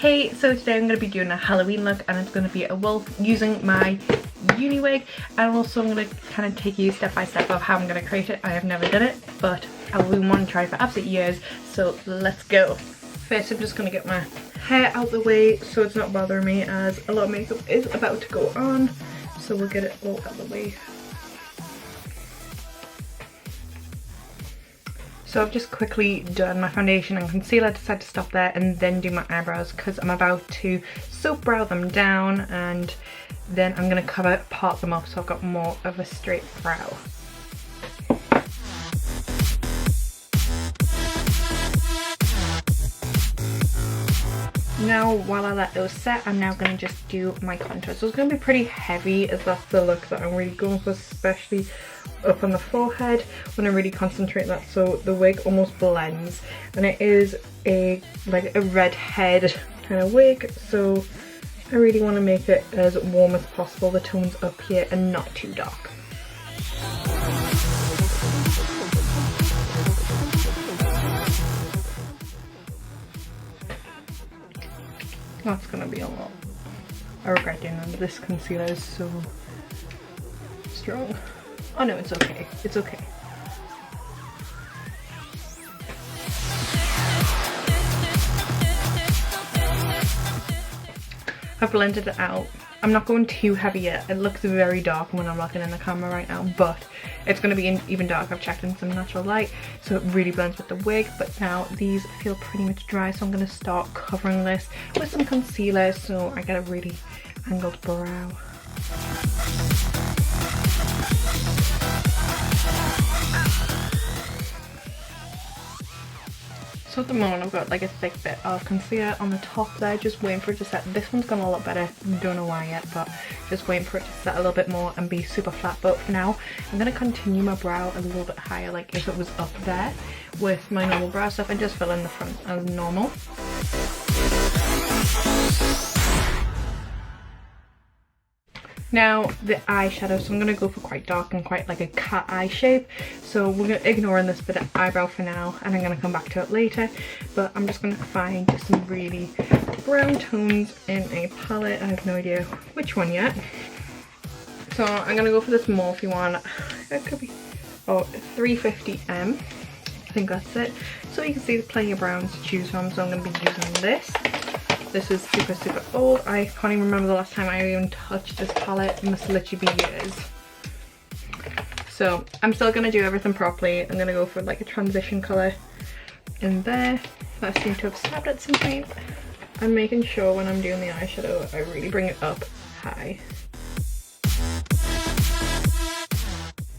Hey, so today I'm going to be doing a Halloween look, and it's going to be a wolf using my uniwig, and also I'm going to kind of take you step by step of how I'm going to create it. I have never done it, but I've been wanting to try for absolute years, so let's go. First I'm just going to get my hair out the way so it's not bothering me, as a lot of makeup is about to go on, so we'll get it all out the way. So I've just quickly done my foundation and concealer, decided to stop there and then do my eyebrows because I'm about to soap brow them down, and then I'm going to part them up so I've got more of a straight brow. Now while I let those set, I'm now going to just do my contour. So it's going to be pretty heavy, as that's the look that I'm really going for, especially up on the forehead. I'm going to really concentrate that so the wig almost blends, and it is like a red head kind of wig, so I really want to make it as warm as possible, the tones up here, and not too dark. That's gonna be a lot. I regret doing that. This concealer is so strong. Oh no, it's okay. It's okay. I've blended it out. I'm not going too heavy yet. It looks very dark when I'm looking in the camera right now, but it's going to be even dark. I've checked in some natural light, so it really blends with the wig. But now these feel pretty much dry, so I'm going to start covering this with some concealer so I get a really angled brow. So at the moment I've got like a thick bit of concealer on the top there, just waiting for it to set. This one's gone a lot better, don't know why yet, but just waiting for it to set a little bit more and be super flat. But for now I'm going to continue my brow a little bit higher, like if it was up there, with my normal brow stuff, and just fill in the front as normal. Now the eyeshadow, so I'm going to go for quite dark and quite like a cat eye shape, so we're going to ignore this bit of eyebrow for now, and I'm going to come back to it later. But I'm just going to find just some really brown tones in a palette. I have no idea which one yet, so I'm going to go for this Morphe one. It could be 350M, I think that's it. So you can see there's plenty of browns to choose from, so I'm going to be using this. This is super old. I can't even remember the last time I even touched this palette. It must literally be years. So I'm still going to do everything properly. I'm going to go for like a transition colour in there that I seem to have stabbed at some point. I'm making sure when I'm doing the eyeshadow I really bring it up high.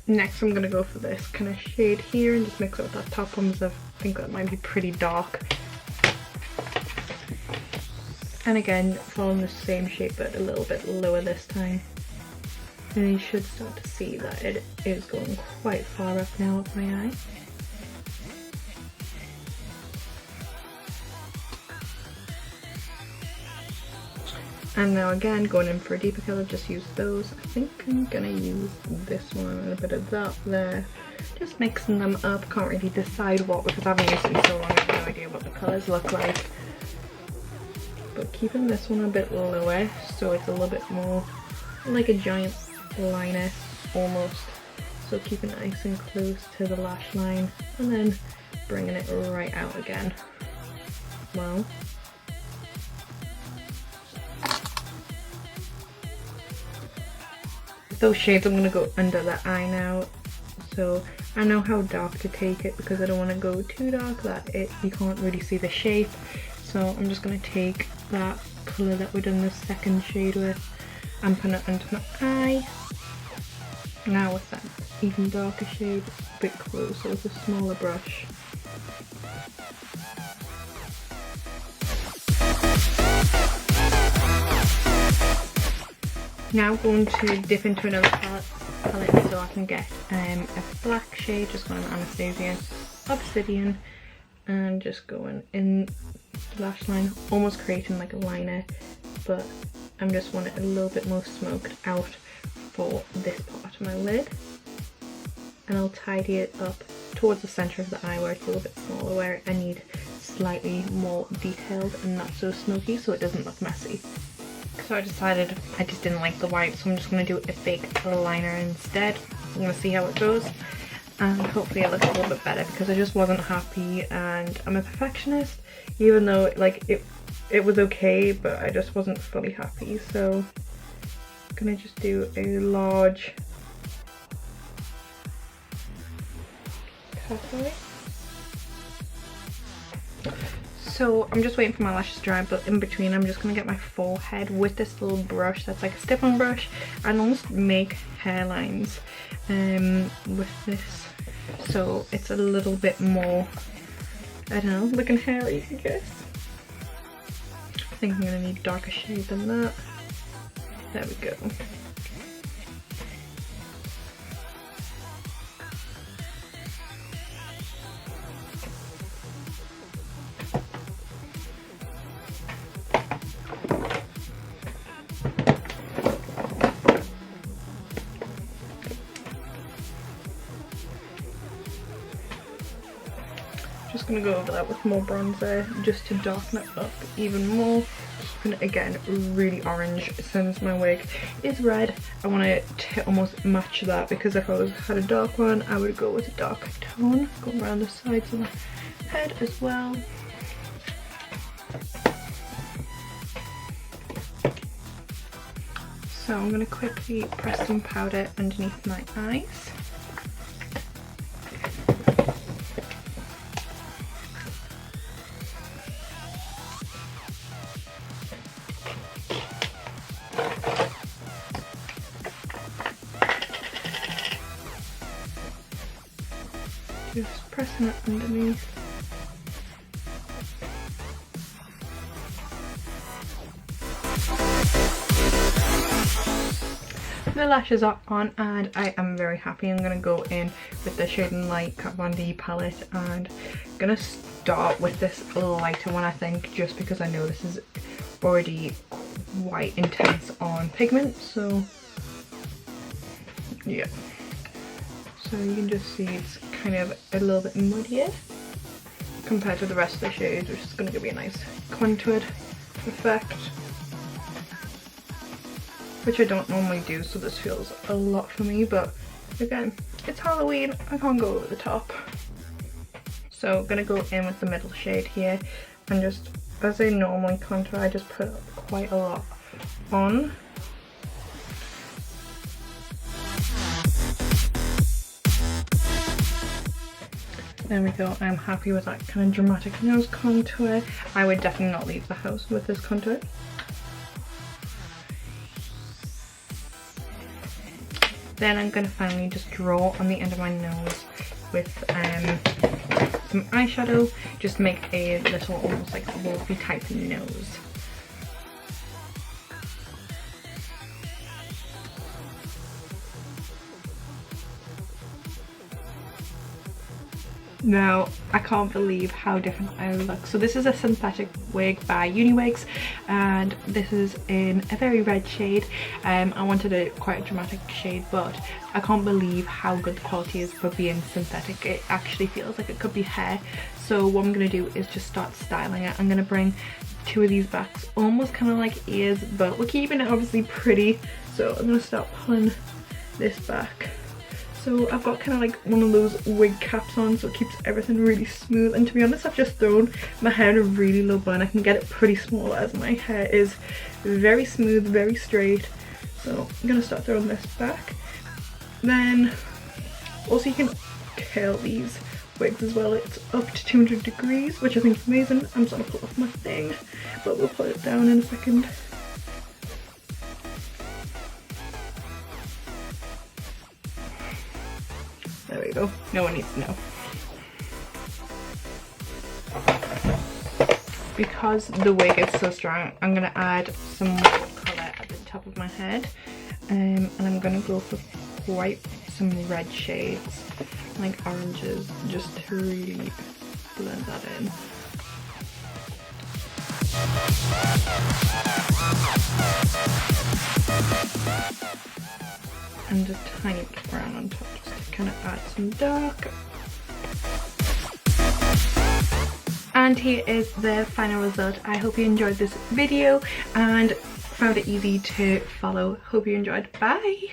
Next I'm going to go for this kind of shade here and just mix it with that top one, because I think that might be pretty dark. And again, following the same shape but a little bit lower this time. And you should start to see that it is going quite far up now up my eye. And now again, going in for a deeper colour, just use those. I think I'm gonna use this one and a bit of that there. Just mixing them up, can't really decide what, because I haven't used it in so long, I have no idea what the colours look like. But keeping this one a bit lower so it's a little bit more like a giant liner almost, so keeping it nice and close to the lash line, and then bringing it right out again. Well, those shades I'm going to go under the eye now, so I know how dark to take it because I don't want to go too dark that you can't really see the shape. So I'm just going to take that colour that we're doing the second shade with and put it under my eye. Now with that even darker shade, a bit closer with a smaller brush. Now I'm going to dip into another palette so I can get a black shade, just going Anastasia Obsidian, and just going in lash line, almost creating like a liner, but I'm just wanting it a little bit more smoked out for this part of my lid, and I'll tidy it up towards the center of the eye where it's a little bit smaller, where I need slightly more detailed and not so smoky so it doesn't look messy. So I decided I just didn't like the white, so I'm just going to do a fake liner instead. I'm going to see how it goes, and hopefully it looks a little bit better, because I just wasn't happy, and I'm a perfectionist, even though like it was okay, but I just wasn't fully happy. So I'm going to just do a large cutaway. So I'm just waiting for my lashes to dry, but in between I'm just going to get my forehead with this little brush that's like a stiff-on brush and almost make hairlines with this, so it's a little bit more, I don't know, looking hairy, I guess. I think I'm going to need a darker shade than that. There we go. Just gonna go over that with more bronzer just to darken it up even more. Keeping it again really orange since my wig is red. I want it to almost match that, because if I had a dark one I would go with a darker tone. Go around the sides of the head as well. So I'm gonna quickly press some powder underneath my eyes. Just pressing it underneath. The lashes are on and I am very happy. I'm going to go in with the Shade and Light Kat Von D palette, and I'm going to start with this lighter one, I think, just because I know this is already quite intense on pigment. So yeah, so you can just see it's kind of a little bit muddier compared to the rest of the shades, which is going to give me a nice contoured effect, which I don't normally do, so this feels a lot for me, but again, it's Halloween, I can't go over the top. So I'm gonna go in with the middle shade here, and just as I normally contour, I just put quite a lot on. There we go, I'm happy with that kind of dramatic nose contour. I would definitely not leave the house with this contour. Then I'm going to finally just draw on the end of my nose with some eyeshadow, just to make a little almost like wolfy type nose. Now, I can't believe how different I look. So this is a synthetic wig by Uniwigs, and this is in a very red shade. I wanted a quite a dramatic shade, but I can't believe how good the quality is for being synthetic. It actually feels like it could be hair. So what I'm going to do is just start styling it. I'm going to bring two of these backs, almost kind of like ears, but we're keeping it obviously pretty. So I'm going to start pulling this back. So I've got kind of like one of those wig caps on, so it keeps everything really smooth. And to be honest, I've just thrown my hair in a really low bun. I can get it pretty small as my hair is very smooth, very straight. So I'm going to start throwing this back. Then also you can curl these wigs as well. It's up to 200 degrees, which I think is amazing. I'm just going to pull off my thing, but we'll put it down in a second. There we go. No one needs to know. Because the wig is so strong, I'm going to add some more colour at the top of my head. And I'm going to go for quite some red shades, like oranges, just to really blend that in. And a tiny bit brown on top, just to kind of add some dark. And here is the final result. I hope you enjoyed this video and found it easy to follow. Hope you enjoyed. Bye!